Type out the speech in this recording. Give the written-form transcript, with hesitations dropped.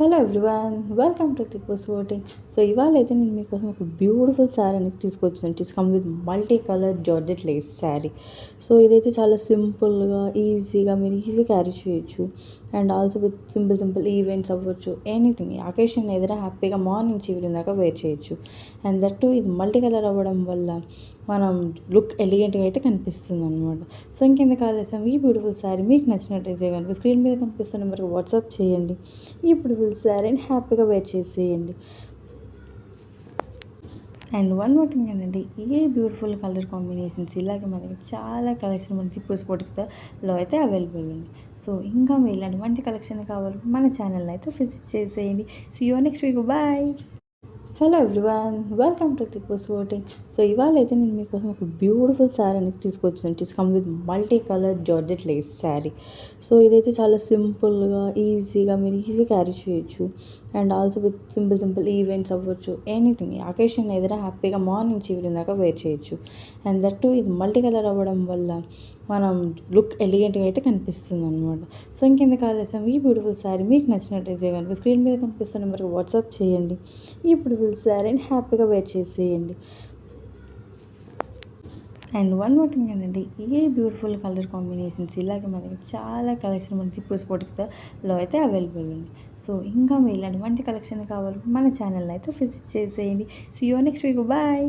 Hello everyone, welcome to టిపోస్ ఓటింగ్. So ఇవాళ అయితే నేను మీకోసం ఒక బ్యూటిఫుల్ శారీ అనేది తీసుకొచ్చాను. It's come with multi colour georgette lace sari. So ఇదైతే చాలా సింపుల్గా ఈజీగా మీరు ఈజీగా క్యారీ చేయొచ్చు. And also with simple events అవ్వచ్చు, ఎనీథింగ్ అకేషన్ ఏదైనా హ్యాపీగా మార్నింగ్ నుంచి ఈవినింగ్ దాకా వేర్ చేయొచ్చు. అండ్ దట్టు ఇది మల్టీ కలర్ అవ్వడం వల్ల మనం లుక్ ఎలిగెంట్గా అయితే కనిపిస్తుంది అనమాట. సో ఇంకెందుకు ఆలస్యం, ఈ బ్యూటిఫుల్ శారీ మీకు నచ్చినట్టయితే కనుక స్క్రీన్ మీద కనిపిస్తున్న నెంబర్కి వాట్సాప్ చేయండి. ఈ బ్యూటిఫుల్ శారీని హ్యాపీగా వేర్ చేసేయండి. అండ్ వన్ మోర్ థింగ్ ఏంటంటే, ఏ బ్యూటిఫుల్ కలర్ కాంబినేషన్స్ ఇలాగే మనకి చాలా కలెక్షన్ మన జిప్పు స్పోర్టిక్లో అయితే అవైలబుల్ ఉంది. సో ఇంకా మీ ఇలాంటి మంచి కలెక్షన్ కావాలి మన ఛానల్ని అయితే విజిట్ చేసేయండి. See you next week, bye. Hello everyone, welcome to టిపోస్ ఓటింగ్. సో ఇవాళ అయితే నేను మీకోసం ఒక బ్యూటిఫుల్ శారీ అనేది తీసుకొచ్చాను. It's come with multi colour georgette lace sari. So ఇదైతే చాలా సింపుల్గా ఈజీగా మీరు ఈజీగా క్యారీ చేయొచ్చు. And also with simple events అవ్వచ్చు, ఎనీథింగ్ అకేషన్ ఏదైనా హ్యాపీగా మార్నింగ్ నుంచి ఈవినింగ్ దాకా వేర్ చేయొచ్చు. అండ్ దట్టు ఇది మల్టీ కలర్ అవ్వడం వల్ల మనం లుక్ ఎలిగెంట్గా అయితే కనిపిస్తుంది అనమాట. సో ఇంకెందుకు ఆలస్యం, ఈ బ్యూటిఫుల్ శారీ మీకు నచ్చినట్టయితే కనుక స్క్రీన్ మీద కనిపిస్తున్న నెంబర్కి వాట్సాప్ చేయండి. ఈ బ్యూటిఫుల్ శారీని హ్యాపీగా వేర్ చేసేయండి. అండ్ వన్ మోర్ థింగ్ ఏంటంటే, ఏ బ్యూటిఫుల్ కలర్ కాంబినేషన్స్ ఇలాగే మనకి చాలా కలెక్షన్ మన జిప్పు స్పోర్టిక్లో అయితే అవైలబుల్ ఉంది. సో ఇంకా మీ ఇలాంటి మంచి కలెక్షన్ కావాలి మన ఛానల్ని అయితే విజిట్ చేసేయండి. See you next week, bye.